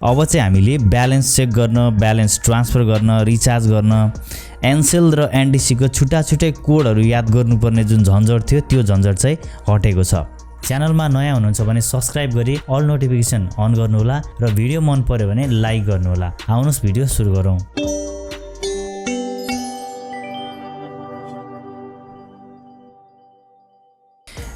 अब चाहिँ हामीले ब्यालेन्स चेक गर्न, ब्यालेन्स ट्रान्सफर गर्न, रिचार्ज गर्न एनसेल र एनटीसी को छुट्टा-छुट्टै कोडहरु याद गर्नुपर्ने जुन झन्झट थियो त्यो झन्झट चाहिँ हटेको छ। च्यानलमा नयाँ हुनुहुन्छ भने सब्स्क्राइब गरी अल नोटिफिकेसन अन गर्नुहोला र भिडियो मन पर्यो भने लाइक गर्नुहोला। आउनुस् भिडियो सुरु गरौँ।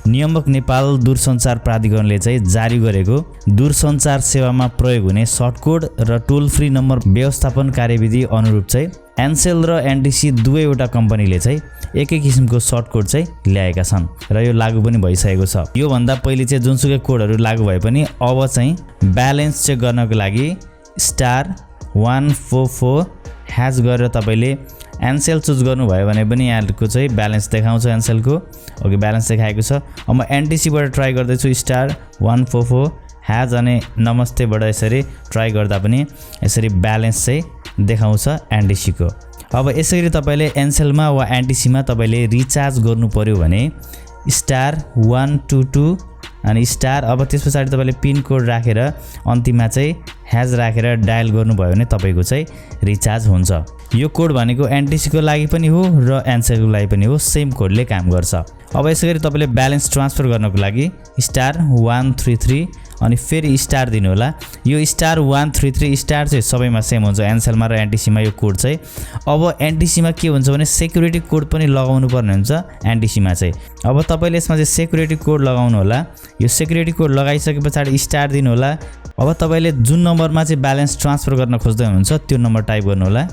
नियामक नेपाल दूरसञ्चार प्राधिकरणले चाहिँ जारी गरेको दूरसञ्चार सेवामा प्रयोग हुने सर्टकोड र टोल फ्री नम्बर व्यवस्थापन कार्यविधि अनुरूप चाहिँ एनसेल र एनटीसी दुवैवटा कम्पनीले चाहिँ एकै किसिमको सर्टकोड चाहिँ ल्याएका छन् र यो लागू पनि भइसकेको छ। यो भन्दा पहिले चाहिँ जुनसुकै कोडहरु लागू भए पनि अब चाहिँ ब्यालेन्स चेक गर्नको लागि *144# गरेर तपाईले एनसेल चुज गर्नुभयो भने पनि यहाँको चाहिँ ब्यालेन्स देखाउँछ एनसेल को। ओके, ब्यालेन्स देखाएको छ। अब म एनटीसी बाट ट्राई गर्दै छु *144# अनि नमस्ते बाट यसरी ट्राई गर्दा पनि यसरी ब्यालेन्स चाहिँ देखाउँछ एनटीसी को। अब यसरी तपाईले एनसेल मा वा एनटीसी मा तपाईले रिचार्ज गर्नु पर्यो भने *122 अनि अब त्यसपछि तपाईले पिन कोड राखेर अन्तिममा चाहिँ # राखेर डायल गर्नुभयो भने तपाईको चाहिँ रिचार्ज हुन्छ। यो कोड भनेको एनटीसी को लागि पनि हो र एनसेल को लागि पनि हो, सेम कोडले काम गर्छ। अब यसरी तपाईले ब्यालेन्स ट्रान्सफर गर्नको लागि *133 अनि फेरि स्टार दिनु होला। यो *133 चाहिँ सबैमा सेम हुन्छ, एनसेल मा र एनटीसी मा यो कोड चाहिँ। अब एनटीसी मा के हुन्छ भने सेक्युरिटी कोड पनि लगाउनु पर्ने हुन्छ एनटीसी मा चाहिँ। अब तपाईले यसमा चाहिँ सेक्युरिटी कोड लगाउनु होला। यो सेक्युरिटी कोड लगाइसकेपछि स्टार दिनु होला। अब तपाईले जुन नम्बरमा चाहिँ ब्यालेन्स ट्रान्सफर गर्न खोज्दै हुनुहुन्छ त्यो नम्बर टाइप गर्नु होला।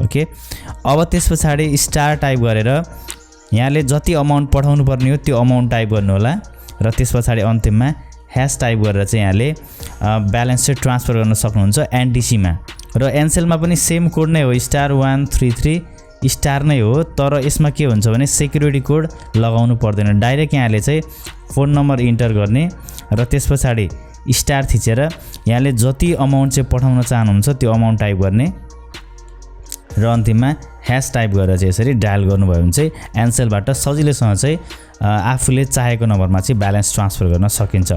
ओके, अब त्यसपछि स्टार टाइप गरेर यहाँले जति अमाउन्ट पठाउनु पर्ने हो त्यो अमाउन्ट टाइप गर्नु होला र त्यसपछि अन्तिममा # टाइप गरेर चाहिँ यहाँले ब्यालेन्स चाहिँ ट्रान्सफर गर्न सक्नुहुन्छ एनटीसी मा। र एनसेल मा पनि सेम कोड नै हो, *133* नै हो, तर यसमा के हुन्छ भने सेक्युरिटी कोड लगाउनु पर्दैन। डाइरेक्ट यहाँले चाहिँ फोन नम्बर इन्टर गर्ने र त्यसपछि स्टार थिचेर यहाँले जति अमाउन्ट चाहिँ पठाउन चाहनुहुन्छ त्यो अमाउन्ट टाइप गर्ने र अन्तिममा # टाइप गरेर चाहिँ यसरी डायल गर्नुभयो भने चाहिँ एनसेलबाट सजिलैसँग चाहिँ आफूले चाहेको नम्बरमा चाहिँ ब्यालेन्स ट्रान्सफर गर्न सकिन्छ।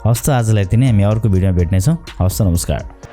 हस्त आजलाई यति नै, हामी अर्को भिडियोमा भेट्नेछौँ। हस्त, नमस्कार।